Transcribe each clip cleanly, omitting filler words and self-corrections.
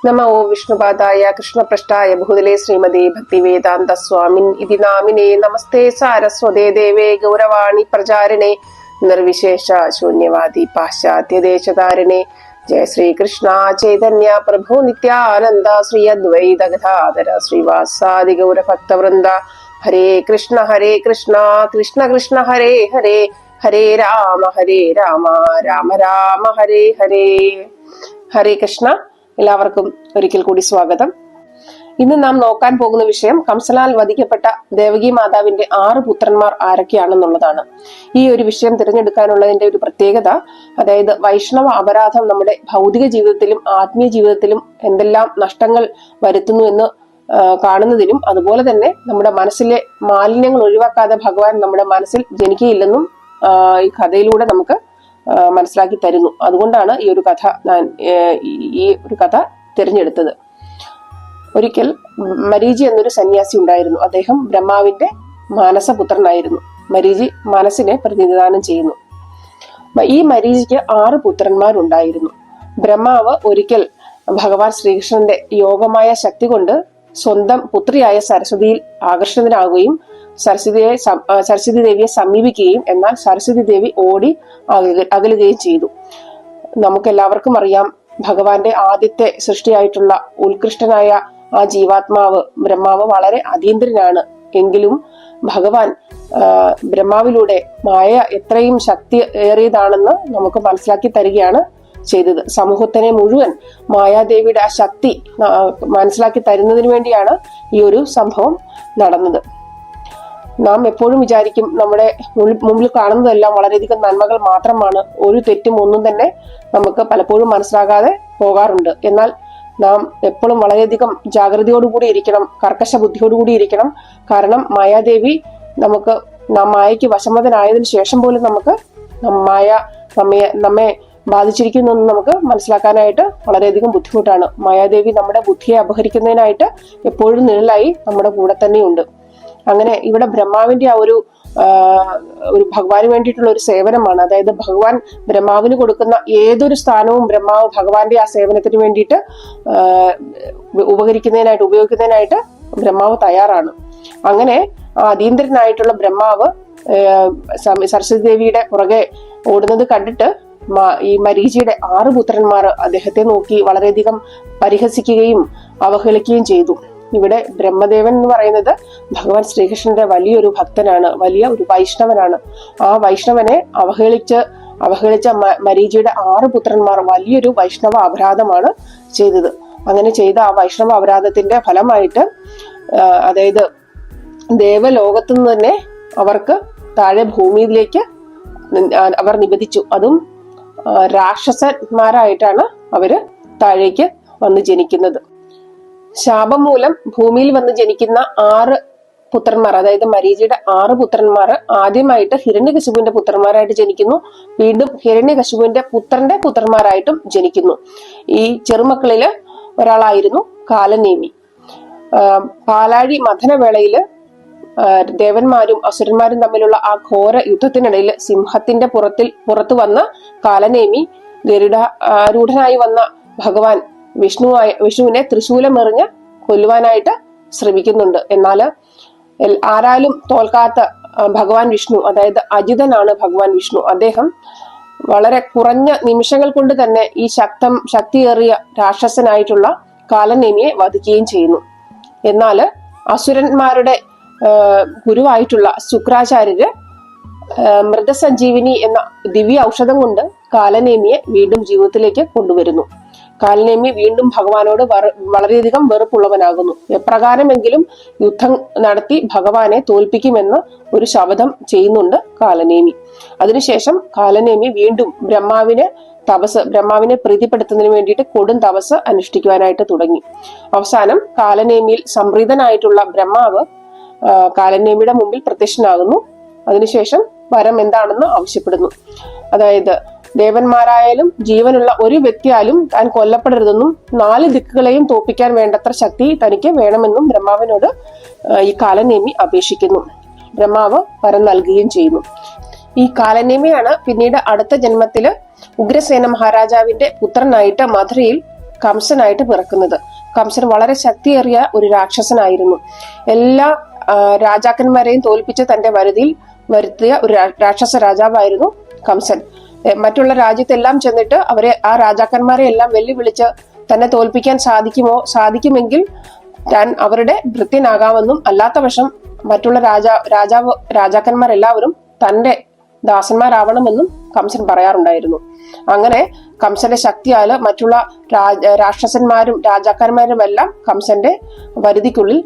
നമോ വിഷ്ണുപാദായ കൃഷ്ണപ്രഷ്ടായ ഭൂതലേ ശ്രീമതേ ഭക്തിവേദാന്ത സ്വാമിൻ ഇതി നാമിനേ നമസ്തേ സാരസ്വതേ ദേവേ ഗൗരവാണി പ്രചാരിണേ നിർവിശേഷ ശൂന്യവാദി പാശ്ചാത്യദേശധാരിണേ ജയ ശ്രീകൃഷ്ണ ചൈതന്യ പ്രഭു നിത്യാനന്ദ ശ്രീ അദ്വൈത ഗദാധര ശ്രീവാസാദി ഗൗരഭക്തവൃന്ദ ഹരേ കൃഷ്ണ കൃഷ്ണ കൃഷ്ണ ഹരേ ഹരേ ഹരേ രാമ രാമ രാമ ഹരേ ഹരേ. ഹരേ കൃഷ്ണ. എല്ലാവർക്കും ഒരിക്കൽ കൂടി സ്വാഗതം. ഇന്ന് നാം നോക്കാൻ പോകുന്ന വിഷയം കംസനാൽ വധിക്കപ്പെട്ട ദേവകി മാതാവിന്റെ 6 പുത്രന്മാർ ആരൊക്കെയാണെന്നുള്ളതാണ്. ഈ ഒരു വിഷയം തിരഞ്ഞെടുക്കാനുള്ളതിന്റെ ഒരു പ്രത്യേകത, അതായത് വൈഷ്ണവ അപരാധം നമ്മുടെ ഭൗതിക ജീവിതത്തിലും ആത്മീയ ജീവിതത്തിലും എന്തെല്ലാം നഷ്ടങ്ങൾ വരുത്തുന്നു എന്ന് കാണുന്നതിനും, അതുപോലെ തന്നെ നമ്മുടെ മനസ്സിലെ മാലിന്യങ്ങൾ ഒഴിവാക്കാതെ ഭഗവാൻ നമ്മുടെ മനസ്സിൽ ജനിക്കുകയില്ലെന്നും ഈ കഥയിലൂടെ നമുക്ക് മനസ്സിലാക്കി തരുന്നു. അതുകൊണ്ടാണ് ഈ ഒരു കഥ തിരഞ്ഞെടുത്തത്. ഒരിക്കൽ മരീചി എന്നൊരു സന്യാസി ഉണ്ടായിരുന്നു. അദ്ദേഹം ബ്രഹ്മാവിന്റെ മാനസപുത്രനായിരുന്നു. മരീചി മനസ്സിനെ പ്രതിനിധാനം ചെയ്യുന്നു. ഈ മരീചിക്ക് 6 പുത്രന്മാരുണ്ടായിരുന്നു. ബ്രഹ്മാവ് ഒരിക്കൽ ഭഗവാൻ ശ്രീകൃഷ്ണന്റെ യോഗമായ ശക്തി കൊണ്ട് സ്വന്തം പുത്രിയായ സരസ്വതിയിൽ ആകർഷണനാകുകയും സരസ്വതി ദേവിയെ സമീപിക്കുകയും, എന്നാൽ സരസ്വതി ദേവി ഓടി അകലുകയും ചെയ്തു. നമുക്കെല്ലാവർക്കും അറിയാം, ഭഗവാന്റെ ആദ്യത്തെ സൃഷ്ടിയായിട്ടുള്ള ഉത്കൃഷ്ടനായ ആ ജീവാത്മാവ് ബ്രഹ്മാവ് വളരെ അതീന്ദ്രനാണ്. എങ്കിലും ഭഗവാൻ ബ്രഹ്മാവിലൂടെ മായ എത്രയും ശക്തി ഏറിയതാണെന്ന് നമുക്ക് മനസ്സിലാക്കി തരികയാണ് ചെയ്തത്. സമൂഹത്തിനെ മുഴുവൻ മായാദേവിയുടെ ആ ശക്തി മനസ്സിലാക്കി തരുന്നതിന് വേണ്ടിയാണ് ഈ ഒരു സംഭവം നടന്നത്. നാം എപ്പോഴും വിചാരിക്കും നമ്മുടെ മുമ്പിൽ കാണുന്നതെല്ലാം വളരെയധികം നന്മകൾ മാത്രമാണ്, ഒരു തെറ്റും ഒന്നും തന്നെ നമുക്ക് പലപ്പോഴും മനസ്സിലാകാതെ പോകാറുണ്ട്. എന്നാൽ നാം എപ്പോഴും വളരെയധികം ജാഗ്രതയോടുകൂടി ഇരിക്കണം, കർക്കശ ബുദ്ധിയോടുകൂടി ഇരിക്കണം. കാരണം മായാദേവി നാം മായയ്ക്ക് വശമതനായതിനു ശേഷം പോലും നമുക്ക് മായ നമ്മെ ബാധിച്ചിരിക്കുന്നു നമുക്ക് മനസ്സിലാക്കാനായിട്ട് വളരെയധികം ബുദ്ധിമുട്ടാണ്. മായാദേവി നമ്മുടെ ബുദ്ധിയെ അപഹരിക്കുന്നതിനായിട്ട് എപ്പോഴും നിഴലായി നമ്മുടെ കൂടെ തന്നെയുണ്ട്. അങ്ങനെ ഇവിടെ ബ്രഹ്മാവിന്റെ ആ ഒരു ഭഗവാന് വേണ്ടിയിട്ടുള്ള ഒരു സേവനമാണ്. അതായത് ഭഗവാൻ ബ്രഹ്മാവിന് കൊടുക്കുന്ന ഏതൊരു സ്ഥാനവും ബ്രഹ്മാവ് ഭഗവാന്റെ ആ സേവനത്തിന് വേണ്ടിയിട്ട് ഉപയോഗിക്കുന്നതിനായിട്ട് ബ്രഹ്മാവ് തയ്യാറാണ്. അങ്ങനെ അതീന്ദ്രനായിട്ടുള്ള ബ്രഹ്മാവ് സരസ്വതി ദേവിയുടെ പുറകെ ഓടുന്നത് കണ്ടിട്ട് ഈ മരീചിയുടെ 6 പുത്രന്മാർ അദ്ദേഹത്തെ നോക്കി വളരെയധികം പരിഹസിക്കുകയും അവഹേളിക്കുകയും ചെയ്തു. ഇവിടെ ബ്രഹ്മദേവൻ എന്ന് പറയുന്നത് ഭഗവാൻ ശ്രീകൃഷ്ണന്റെ വലിയൊരു ഭക്തനാണ്, വലിയ ഒരു വൈഷ്ണവനാണ്. ആ വൈഷ്ണവനെ അവഹേളിച്ച മരീചിയുടെ 6 പുത്രന്മാർ വലിയൊരു വൈഷ്ണവ അപരാധമാണ് ചെയ്തത്. അങ്ങനെ ചെയ്ത ആ വൈഷ്ണവ അപരാധത്തിന്റെ ഫലമായിട്ട്, അതായത് ദേവലോകത്തു നിന്ന് തന്നെ അവർക്ക് താഴെ ഭൂമിയിലേക്ക് അവർ നിബന്ധിച്ചു. അതും രാക്ഷസന്മാരായിട്ടാണ് അവര് താഴേക്ക് വന്ന് ജനിക്കുന്നത്. ശാപം മൂലം ഭൂമിയിൽ വന്ന് ജനിക്കുന്ന 6 പുത്രന്മാർ, അതായത് മരീചിയുടെ 6 പുത്രന്മാർ ആദ്യമായിട്ട് ഹിരണ്യകശിപുവിന്റെ പുത്രന്മാരായിട്ട് ജനിക്കുന്നു. വീണ്ടും ഹിരണ്യകശിപുവിന്റെ പുത്രന്മാരായിട്ടും ജനിക്കുന്നു. ഈ ചെറുമക്കളില് ഒരാളായിരുന്നു കാലനേമി. പാലാഴി മഥനവേളയില് ദേവന്മാരും അസുരന്മാരും തമ്മിലുള്ള ആ ഘോര യുദ്ധത്തിനിടയിൽ സിംഹത്തിന്റെ പുറത്തു വന്ന കാലനേമി ഗരുഡാരൂഢനായി വന്ന ഭഗവാൻ വിഷ്ണുവിനെ ത്രിശൂലമെറിഞ്ഞ് കൊല്ലുവാനായിട്ട് ശ്രമിക്കുന്നുണ്ട്. എന്നാൽ ആരാലും തോൽക്കാത്ത ഭഗവാൻ വിഷ്ണു, അതായത് അജിതനാണ് ഭഗവാൻ വിഷ്ണു. അദ്ദേഹം വളരെ കുറഞ്ഞ നിമിഷങ്ങൾ കൊണ്ട് തന്നെ ഈ ശക്തിയേറിയ രാക്ഷസനായിട്ടുള്ള കാലനേമിയെ വധിക്കുകയും ചെയ്യുന്നു. എന്നാൽ അസുരന്മാരുടെ ഗുരുവായിട്ടുള്ള ശുക്രാചാര്യര് മൃതസഞ്ജീവിനി എന്ന ദിവ്യ ഔഷധം കൊണ്ട് കാലനേമിയെ വീണ്ടും ജീവിതത്തിലേക്ക് കൊണ്ടുവരുന്നു. കാലനേമി വീണ്ടും ഭഗവാനോട് വളരെയധികം വെറുപ്പുള്ളവനാകുന്നു. എപ്രകാരമെങ്കിലും യുദ്ധം നടത്തി ഭഗവാനെ തോൽപ്പിക്കുമെന്ന് ഒരു ശപഥം ചെയ്യുന്നുണ്ട് കാലനേമി. അതിനുശേഷം കാലനേമി വീണ്ടും ബ്രഹ്മാവിനെ പ്രീതിപ്പെടുത്തുന്നതിന് വേണ്ടിയിട്ട് കൊടും തപസ് അനുഷ്ഠിക്കുവാനായിട്ട് തുടങ്ങി. അവസാനം കാലനേമിയിൽ സംപ്രീതനായിട്ടുള്ള ബ്രഹ്മാവ് കാലനേമിയുടെ മുമ്പിൽ പ്രത്യക്ഷനാകുന്നു. അതിനുശേഷം വരം എന്താണെന്ന് ആവശ്യപ്പെടുന്നു. അതായത് ദേവന്മാരായാലും ജീവനുള്ള ഒരു വ്യക്തിയാലും താൻ കൊല്ലപ്പെടരുതെന്നും 4 ദിക്കുകളെയും തോപ്പിക്കാൻ വേണ്ടത്ര ശക്തി തനിക്ക് വേണമെന്നും ബ്രഹ്മാവിനോട് ഈ കാലനേമി അപേക്ഷിക്കുന്നു. ബ്രഹ്മാവ് വരം നൽകുകയും ചെയ്യുന്നു. ഈ കാലനേമിയാണ് പിന്നീട് അടുത്ത ജന്മത്തില് ഉഗ്രസേന മഹാരാജാവിന്റെ പുത്രനായിട്ട് മധുരയിൽ കംസനായിട്ട് പിറക്കുന്നത്. കംസൻ വളരെ ശക്തിയേറിയ ഒരു രാക്ഷസനായിരുന്നു. എല്ലാ രാജാക്കന്മാരെയും തോൽപ്പിച്ച് തന്റെ വരുതിയിൽ വരുത്തിയ ഒരു രാക്ഷസ രാജാവായിരുന്നു കംസൻ. മറ്റുള്ള രാജ്യത്തെല്ലാം ചെന്നിട്ട് ആ രാജാക്കന്മാരെ എല്ലാം വെല്ലുവിളിച്ച് തന്നെ തോൽപ്പിക്കാൻ സാധിക്കുമെങ്കിൽ താൻ അവരുടെ ഭൃത്യനാകാമെന്നും, അല്ലാത്ത പക്ഷം മറ്റുള്ള രാജാക്കന്മാരെല്ലാവരും തന്റെ ദാസന്മാരാവണമെന്നും കംസൻ പറയാറുണ്ടായിരുന്നു. അങ്ങനെ കംസന്റെ ശക്തിയാല് മറ്റുള്ള രാക്ഷസന്മാരും രാജാക്കന്മാരും എല്ലാം കംസന്റെ വരുതിക്കുള്ളിൽ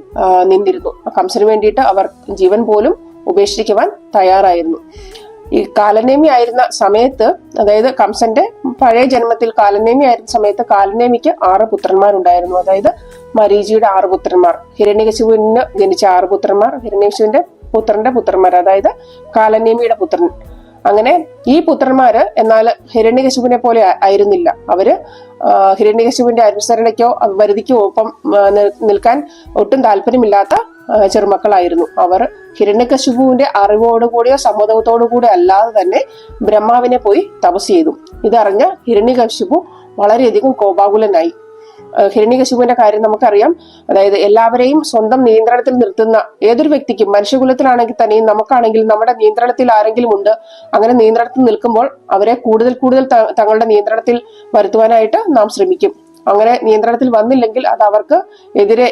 നിന്നിരുന്നു. കംസന് വേണ്ടിയിട്ട് അവർ ജീവൻ പോലും ഉപേക്ഷിക്കുവാൻ തയ്യാറായിരുന്നു. ഈ കാലനേമി ആയിരുന്ന സമയത്ത്, അതായത് കംസന്റെ പഴയ ജന്മത്തിൽ കാലനേമി ആയിരുന്ന സമയത്ത് കാലനേമിക്ക് 6 പുത്രന്മാരുണ്ടായിരുന്നു. അതായത് മരീചിയുടെ 6 പുത്രന്മാർ, ഹിരണ്യകശിപുവിന് ജനിച്ച 6 പുത്രന്മാർ, ഹിരണ്യകശിപുവിന്റെ പുത്രന്റെ പുത്രന്മാർ, അതായത് കാലനേമിയുടെ പുത്രൻ. അങ്ങനെ ഈ പുത്രന്മാര് എന്നാൽ ഹിരണ്യകശിപുവിനെ പോലെ ആയിരുന്നില്ല. അവര് ഹിരണ്യകശിപുവിന്റെ അനുസരണയ്ക്കോ വരുതിക്കോ ഒപ്പം നിൽക്കാൻ ഒട്ടും താല്പര്യമില്ലാത്ത ചെറുമക്കളായിരുന്നു. അവർ ഹിരണ്യകശിപുവിന്റെ അറിവോടുകൂടിയോ സമ്മതത്തോടുകൂടിയോ അല്ലാതെ തന്നെ ബ്രഹ്മാവിനെ പോയി തപസ് ചെയ്തു. ഇതറിഞ്ഞ ഹിരണ്യകശിപു വളരെയധികം കോപാകുലനായി. ഹിരണ്യകശിപുവിന്റെ കാര്യം നമുക്കറിയാം. അതായത് എല്ലാവരെയും സ്വന്തം നിയന്ത്രണത്തിൽ നിർത്തുന്ന ഏതൊരു വ്യക്തിക്കും, മനുഷ്യകുലത്തിലാണെങ്കിൽ തന്നെയും നമുക്കാണെങ്കിലും നമ്മുടെ നിയന്ത്രണത്തിൽ ആരെങ്കിലും ഉണ്ട്, അങ്ങനെ നിയന്ത്രണത്തിൽ നിൽക്കുമ്പോൾ അവരെ കൂടുതൽ തങ്ങളുടെ നിയന്ത്രണത്തിൽ വരുത്തുവാനായിട്ട് നാം ശ്രമിക്കും. അങ്ങനെ നിയന്ത്രണത്തിൽ വന്നില്ലെങ്കിൽ അത് അവർക്ക് എതിരെ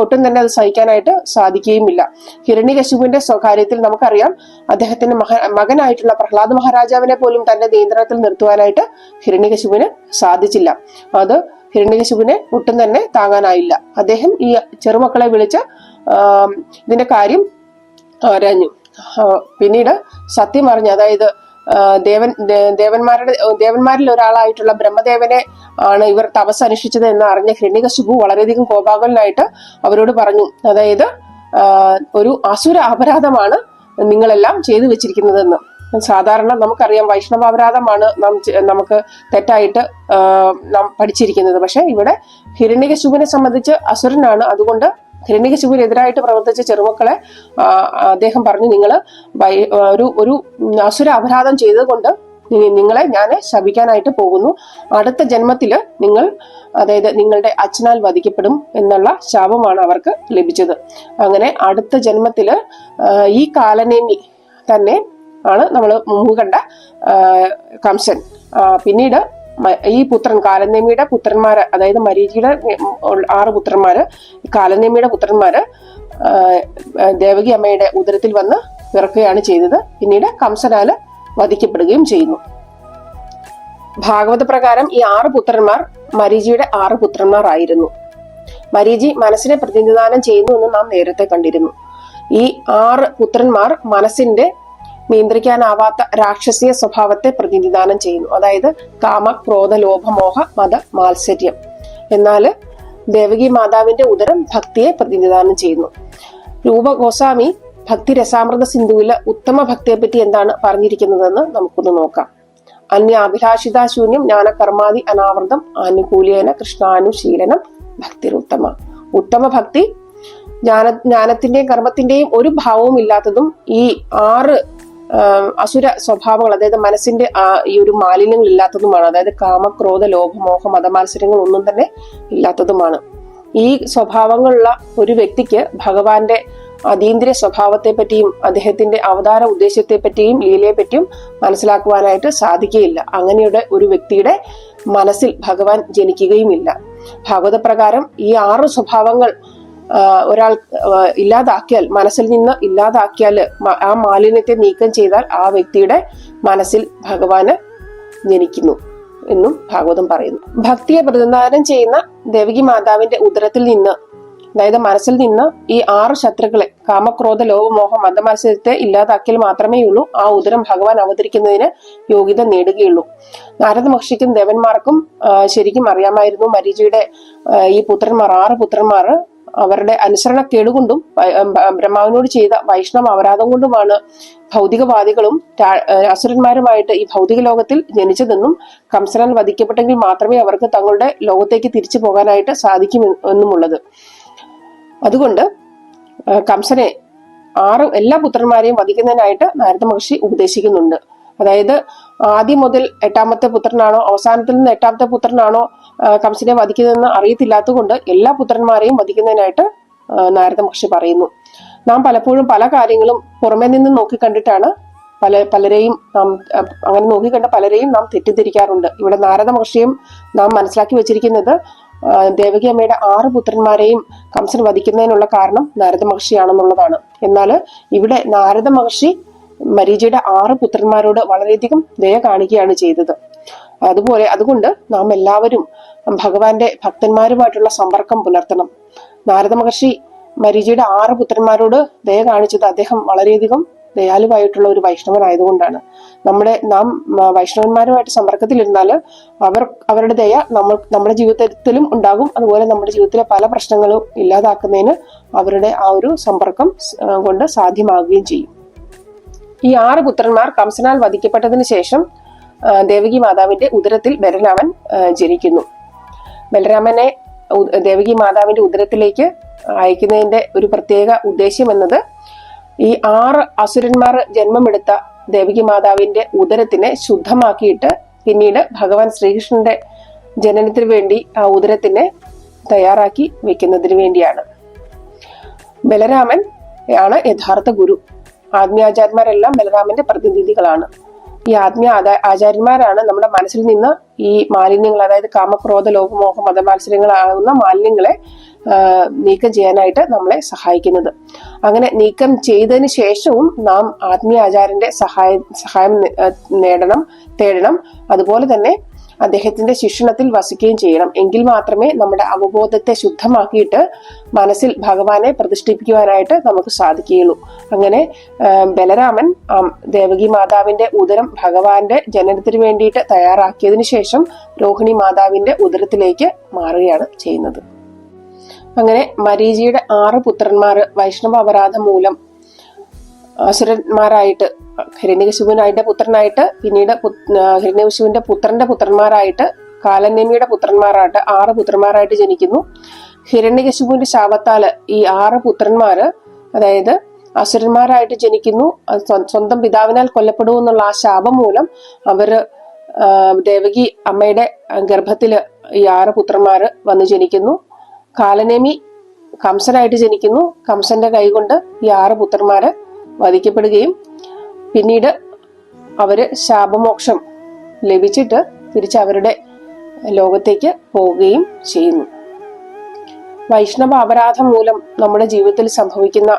ഒട്ടും തന്നെ അത് സഹിക്കാനായിട്ട് സാധിക്കുകയുമില്ല. ഹിരണ്യകശിപുവിന്റെ കാര്യത്തിൽ നമുക്കറിയാം, അദ്ദേഹത്തിന്റെ മകനായിട്ടുള്ള പ്രഹ്ലാദ മഹാരാജാവിനെ പോലും തന്റെ നിയന്ത്രണത്തിൽ നിർത്തുവാനായിട്ട് ഹിരണ്യകശിപുവിന് സാധിച്ചില്ല. അത് ഹിരണ്യകശിപുവിനെ ഒട്ടും തന്നെ താങ്ങാനായില്ല. അദ്ദേഹം ഈ ചെറുമക്കളെ വിളിച്ച് ഇതിന്റെ കാര്യം ആരാഞ്ഞു. പിന്നീട് സത്യം അറിഞ്ഞു. അതായത് ദേവന്മാരിൽ ഒരാളായിട്ടുള്ള ബ്രഹ്മദേവനെ ആണ് ഇവർ തപസ് അനുഷ്ഠിച്ചത് എന്ന് അറിഞ്ഞ ഹിരണ്യകശിപു വളരെയധികം കോപാകുലനായിട്ട് അവരോട് പറഞ്ഞു, അതായത് ഒരു അസുര അപരാധമാണ് നിങ്ങളെല്ലാം ചെയ്തു വെച്ചിരിക്കുന്നതെന്ന്. സാധാരണ നമുക്കറിയാം വൈഷ്ണവാപരാധമാണ് നമുക്ക് തെറ്റായിട്ട് നാം പഠിച്ചിരിക്കുന്നത്. പക്ഷെ ഇവിടെ ഹിരണ്യകശിപുവിനെ സംബന്ധിച്ച് അസുരനാണ്. അതുകൊണ്ട് ഹിരണ്യകശിപുവിനെതിരായിട്ട് പ്രവർത്തിച്ച ചെറുമക്കളെ അദ്ദേഹം പറഞ്ഞു, നിങ്ങൾ ഒരു അസുര അപരാധം ചെയ്തതുകൊണ്ട് നിങ്ങളെ ഞാൻ ശപിക്കാനായിട്ട് പോകുന്നു. അടുത്ത ജന്മത്തില് അതായത് നിങ്ങളുടെ അച്ഛനാൽ വധിക്കപ്പെടും എന്നുള്ള ശാപമാണ് അവർക്ക് ലഭിച്ചത്. അങ്ങനെ അടുത്ത ജന്മത്തില് ഈ കാലനേമി തന്നെ ആണ് നമ്മൾ മുമ്പ് കണ്ട കംസൻ. പിന്നീട് ഈ കാലനേമിയുടെ പുത്രന്മാര്, അതായത് മരീചിയുടെ 6 പുത്രന്മാര്, കാലനേമിയുടെ പുത്രന്മാര് ദേവകി അമ്മയുടെ ഉദരത്തിൽ വന്ന് പിറക്കുകയാണ് ചെയ്തത്. പിന്നീട് കംസനാല് വധിക്കപ്പെടുകയും ചെയ്യുന്നു. ഭാഗവത പ്രകാരം ഈ 6 പുത്രന്മാർ മരീചിയുടെ 6 പുത്രന്മാർ ആയിരുന്നു. മരീചി മനസ്സിനെ പ്രതിനിധാനം ചെയ്യുന്നു എന്ന് നാം നേരത്തെ കണ്ടിരുന്നു. ഈ 6 പുത്രന്മാർ മനസ്സിന്റെ നിയന്ത്രിക്കാനാവാത്ത രാക്ഷസീയ സ്വഭാവത്തെ പ്രതിനിധാനം ചെയ്യുന്നു. അതായത് കാമ, ക്രോധ, ലോഭ, മോഹ, മത, മാത്സര്യം. എന്നാല് ദേവകി മാതാവിന്റെ ഉദരം ഭക്തിയെ പ്രതിനിധാനം ചെയ്യുന്നു. രൂപ ഗോസ്വാമി ഭക്തി രസാമൃത സിന്ധുവില് ഉത്തമ ഭക്തിയെ പറ്റി എന്താണ് പറഞ്ഞിരിക്കുന്നതെന്ന് നമുക്കൊന്ന് നോക്കാം. അന്യാഭിലാഷിതാശൂന്യം ജ്ഞാനകർമാദി അനാവൃതം ആനുകൂല്യേന കൃഷ്ണാനുശീലനം ഭക്തിരുത്തമ. ഉത്തമ ഭക്തി ജ്ഞാനത്തിന്റെയും കർമ്മത്തിന്റെയും ഒരു ഭാവവും ഇല്ലാത്തതും ഈ 6 അസുര സ്വഭാവങ്ങൾ, അതായത് മനസ്സിന്റെ ഈ ഒരു മാലിന്യങ്ങൾ ഇല്ലാത്തതുമാണ്. അതായത് കാമ, ക്രോധ, ലോഭ, മോഹ, മതമത്സരങ്ങൾ ഒന്നും തന്നെ ഇല്ലാത്തതുമാണ്. ഈ സ്വഭാവങ്ങളുള്ള ഒരു വ്യക്തിക്ക് ഭഗവാന്റെ അതീന്ദ്രിയ സ്വഭാവത്തെ പറ്റിയും അദ്ദേഹത്തിന്റെ അവതാര ഉദ്ദേശത്തെ പറ്റിയും ലീലയെ പറ്റിയും മനസ്സിലാക്കുവാനായിട്ട് സാധിക്കുകയില്ല. അങ്ങനെയുടെ ഒരു വ്യക്തിയുടെ മനസ്സിൽ ഭഗവാൻ ജനിക്കുകയുമില്ല. ഭാഗവത പ്രകാരം ഈ 6 സ്വഭാവങ്ങൾ ഒരാൾ ഇല്ലാതാക്കിയാൽ, മനസ്സിൽ നിന്ന് ഇല്ലാതാക്കിയാൽ, ആ മാലിന്യത്തെ നീക്കം ചെയ്താൽ ആ വ്യക്തിയുടെ മനസ്സിൽ ഭഗവാന് ജനിക്കുന്നു എന്നും ഭാഗവതം പറയുന്നു. ഭക്തിയെ പ്രതിനിധാനം ചെയ്യുന്ന ദേവകി മാതാവിന്റെ ഉദരത്തിൽ നിന്ന്, അതായത് മനസ്സിൽ നിന്ന് ഈ 6 ശത്രുക്കളെ, കാമക്രോധ, ലോഭമോഹ, മതമത്സരത്തെ ഇല്ലാതാക്കിയാൽ മാത്രമേ ഉള്ളൂ ആ ഉദരം ഭഗവാൻ അവതരിക്കുന്നതിന് യോഗ്യത നേടുകയുള്ളൂ. നാരദ മഹർഷിക്കും ദേവന്മാർക്കും ശരിക്കും അറിയാമായിരുന്നു മരീചിയുടെ ഈ 6 പുത്രന്മാർ അവരുടെ അനുസരണക്കേടുകൊണ്ടും ബ്രഹ്മാവിനോട് ചെയ്ത വൈഷ്ണവ അപരാധം കൊണ്ടുമാണ് ഭൗതികവാദികളും അസുരന്മാരുമായിട്ട് ഈ ഭൗതിക ലോകത്തിൽ ജനിച്ചതെന്നും കംസനാൽ വധിക്കപ്പെട്ടെങ്കിൽ മാത്രമേ അവർക്ക് തങ്ങളുടെ ലോകത്തേക്ക് തിരിച്ചു പോകാനായിട്ട് സാധിക്കും എന്നുമുള്ളത്. അതുകൊണ്ട് കംസനെ എല്ലാ പുത്രന്മാരെയും വധിക്കുന്നതിനായിട്ട് നാരദ മഹർഷി ഉപദേശിക്കുന്നുണ്ട്. അതായത് ആദ്യം മുതൽ 8ാമത്തെ പുത്രനാണോ അവസാനത്തിൽ നിന്ന് 8ാമത്തെ പുത്രനാണോ കംസനെ വധിക്കുന്നതെന്ന് അറിയത്തില്ലാത്തതുകൊണ്ട് എല്ലാ പുത്രന്മാരെയും വധിക്കുന്നതിനായിട്ട് നാരദ മഹർഷി പറയുന്നു. നാം പലപ്പോഴും പല കാര്യങ്ങളും പുറമെ നിന്ന് നോക്കിക്കണ്ടിട്ടാണ് പലരെയും നാം അങ്ങനെ നോക്കിക്കണ്ട പലരെയും നാം തെറ്റിദ്ധരിക്കാറുണ്ട്. ഇവിടെ നാരദ മഹർഷിയും നാം മനസ്സിലാക്കി വെച്ചിരിക്കുന്നത് ദേവകി അമ്മയുടെ 6 പുത്രന്മാരെയും കംസൻ വധിക്കുന്നതിനുള്ള കാരണം നാരദ മഹർഷിയാണെന്നുള്ളതാണ്. എന്നാൽ ഇവിടെ നാരദ മഹർഷി മരീചിയുടെ 6 പുത്രന്മാരോട് വളരെയധികം ദയ കാണിക്കുകയാണ് ചെയ്തത്. അതുകൊണ്ട് നാം എല്ലാവരും ഭഗവാന്റെ ഭക്തന്മാരുമായിട്ടുള്ള സമ്പർക്കം പുലർത്തണം. നാരദ മഹർഷി മരീചിയുടെ 6 പുത്രന്മാരോട് ദയ കാണിച്ചത് അദ്ദേഹം വളരെയധികം ദയാലുവായിട്ടുള്ള ഒരു വൈഷ്ണവനായതുകൊണ്ടാണ്. നാം വൈഷ്ണവന്മാരുമായിട്ട് സമ്പർക്കത്തിലിരുന്നാൽ അവരുടെ ദയ നമ്മുടെ ജീവിതത്തിലും ഉണ്ടാകും. അതുപോലെ നമ്മുടെ ജീവിതത്തിലെ പല പ്രശ്നങ്ങളും ഇല്ലാതാക്കുന്നതിന് അവരുടെ ആ ഒരു സമ്പർക്കം കൊണ്ട് സാധ്യമാകുകയും ചെയ്യും. ഈ 6 പുത്രന്മാർ കംസനാൽ വധിക്കപ്പെട്ടതിന് ശേഷം ദേവകി മാതാവിന്റെ ഉദരത്തിൽ ബലരാമൻ ജനിക്കുന്നു. ബലരാമനെ ദേവകി മാതാവിന്റെ ഉദരത്തിലേക്ക് അയക്കുന്നതിന്റെ ഒരു പ്രത്യേക ഉദ്ദേശ്യം എന്നത് ഈ 6 അസുരന്മാർ ജന്മമെടുത്ത ദേവകി മാതാവിന്റെ ഉദരത്തിനെ ശുദ്ധമാക്കിയിട്ട് പിന്നീട് ഭഗവാൻ ശ്രീകൃഷ്ണന്റെ ജനനത്തിന് വേണ്ടി ആ ഉദരത്തിനെ തയ്യാറാക്കി വെക്കുന്നതിന് വേണ്ടിയാണ്. ബലരാമൻ ആണ് യഥാർത്ഥ ഗുരു. ആത്മീയാചാര്യന്മാരെല്ലാം ബലരാമന്റെ പ്രതിനിധികളാണ്. ഈ ആചാര്യന്മാരാണ് നമ്മുടെ മനസ്സിൽ നിന്ന് ഈ മാലിന്യങ്ങൾ, അതായത് കാമക്രോധ ലോഭമോഹ മതമാത്സര്യങ്ങളാകുന്ന മാലിന്യങ്ങളെ നീക്കം ചെയ്യാനായിട്ട് നമ്മളെ സഹായിക്കുന്നത്. അങ്ങനെ നീക്കം ചെയ്തതിന് ശേഷവും നാം ആത്മീയ ആചാര്യന്റെ സഹായം തേടണം. അതുപോലെ തന്നെ അദ്ദേഹത്തിന്റെ ശിക്ഷണത്തിൽ വസിക്കുകയും ചെയ്യണം. എങ്കിൽ മാത്രമേ നമ്മുടെ അവബോധത്തെ ശുദ്ധമാക്കിയിട്ട് മനസ്സിൽ ഭഗവാനെ പ്രതിഷ്ഠിപ്പിക്കുവാനായിട്ട് നമുക്ക് സാധിക്കുകയുള്ളൂ. അങ്ങനെ ബലരാമൻ ദേവകി മാതാവിന്റെ ഉദരം ഭഗവാന്റെ ജനനത്തിന് വേണ്ടിയിട്ട് തയ്യാറാക്കിയതിനു ശേഷം രോഹിണി മാതാവിന്റെ ഉദരത്തിലേക്ക് മാറുകയാണ് ചെയ്യുന്നത്. അങ്ങനെ മരീചിയുടെ 6 പുത്രന്മാര് വൈഷ്ണവ അപരാധം മൂലം അസുരന്മാരായിട്ട് ഹിരണ്യകശിപുവിന്റെ പുത്രനായിട്ട്, പിന്നീട് ഹിരണ്യകശിപുവിന്റെ പുത്രന്റെ പുത്രന്മാരായിട്ട്, കാലനേമിയുടെ പുത്രന്മാരായിട്ട് 6 പുത്രന്മാരായിട്ട് ജനിക്കുന്നു. ഹിരണ്യകശിപുവിന്റെ ശാപത്താല് ഈ 6 പുത്രന്മാര്, അതായത് അസുരന്മാരായിട്ട് ജനിക്കുന്നു. സ്വന്തം പിതാവിനാൽ കൊല്ലപ്പെടുമെന്നുള്ള ആ ശാപം മൂലം അവര് ദേവകി അമ്മയുടെ ഗർഭത്തില് ഈ 6 പുത്രന്മാര് വന്നു ജനിക്കുന്നു. കാലനേമി കംസനായിട്ട് ജനിക്കുന്നു. കംസന്റെ കൈകൊണ്ട് ഈ 6 പുത്രന്മാര് വധിക്കപ്പെടുകയും പിന്നീട് അവര് ശാപമോക്ഷം ലഭിച്ചിട്ട് തിരിച്ച് അവരുടെ ലോകത്തേക്ക് പോവുകയും ചെയ്യുന്നു. വൈഷ്ണവ അപരാധം മൂലം നമ്മുടെ ജീവിതത്തിൽ സംഭവിക്കുന്ന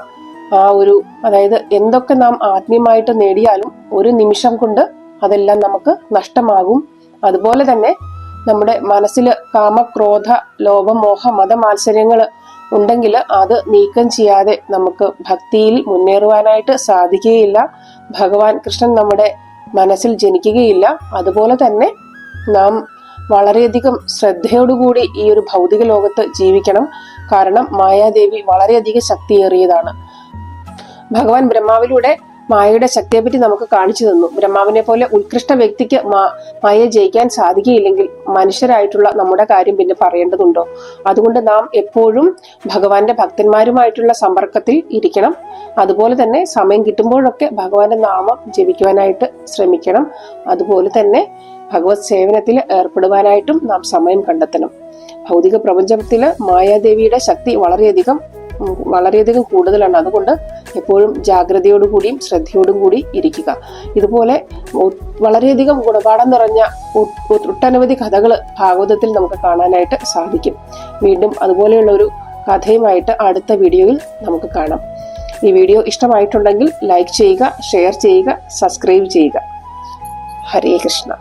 ആ ഒരു, അതായത് എന്തൊക്കെ നാം ആത്മീയമായിട്ട് നേടിയാലും ഒരു നിമിഷം കൊണ്ട് അതെല്ലാം നമുക്ക് നഷ്ടമാകും. അതുപോലെ തന്നെ നമ്മുടെ മനസ്സിൽ കാമക്രോധ ലോഭമോഹ മതമാത്സര്യങ്ങൾ ഉണ്ടെങ്കിൽ അത് നീക്കം ചെയ്യാതെ നമുക്ക് ഭക്തിയിൽ മുന്നേറുവാനായിട്ട് സാധിക്കുകയില്ല. ഭഗവാൻ കൃഷ്ണൻ നമ്മുടെ മനസ്സിൽ ജനിക്കുകയില്ല. അതുപോലെ തന്നെ നാം വളരെയധികം ശ്രദ്ധയോടുകൂടി ഈ ഒരു ഭൗതിക ലോകത്ത് ജീവിക്കണം. കാരണം മായാദേവി വളരെയധികം ശക്തിയേറിയതാണ്. ഭഗവാൻ ബ്രഹ്മാവിലൂടെ മായയുടെ ശക്തിയെപ്പറ്റി നമുക്ക് കാണിച്ചു തന്നു. ബ്രഹ്മാവിനെ പോലെ ഉത്കൃഷ്ട വ്യക്തിക്ക് മായയെ ജയിക്കാൻ സാധിക്കുകയില്ലെങ്കിൽ മനുഷ്യരായിട്ടുള്ള നമ്മുടെ കാര്യം പിന്നെ പറയേണ്ടതുണ്ടോ? അതുകൊണ്ട് നാം എപ്പോഴും ഭഗവാന്റെ ഭക്തന്മാരുമായിട്ടുള്ള സമ്പർക്കത്തിൽ ഇരിക്കണം. അതുപോലെ തന്നെ സമയം കിട്ടുമ്പോഴൊക്കെ ഭഗവാന്റെ നാമം ജപിക്കുവാനായിട്ട് ശ്രമിക്കണം. അതുപോലെ തന്നെ ഭഗവത് സേവനത്തിൽ ഏർപ്പെടുവാനായിട്ടും നാം സമയം കണ്ടെത്തണം. ഭൗതിക പ്രപഞ്ചത്തില് മായാദേവിയുടെ ശക്തി വളരെയധികം കൂടുതലാണ്. അതുകൊണ്ട് എപ്പോഴും ജാഗ്രതയോടുകൂടിയും ശ്രദ്ധയോടും കൂടി ഇരിക്കുക. ഇതുപോലെ വളരെയധികം ഗുണപാഠം നിറഞ്ഞ ഒട്ടനവധി കഥകൾ ഭാഗവതത്തിൽ നമുക്ക് കാണാനായിട്ട് സാധിക്കും. വീണ്ടും അതുപോലെയുള്ള ഒരു കഥയുമായിട്ട് അടുത്ത വീഡിയോയിൽ നമുക്ക് കാണാം. ഈ വീഡിയോ ഇഷ്ടമായിട്ടുണ്ടെങ്കിൽ ലൈക്ക് ചെയ്യുക, ഷെയർ ചെയ്യുക, സബ്സ്ക്രൈബ് ചെയ്യുക. ഹരേ കൃഷ്ണ.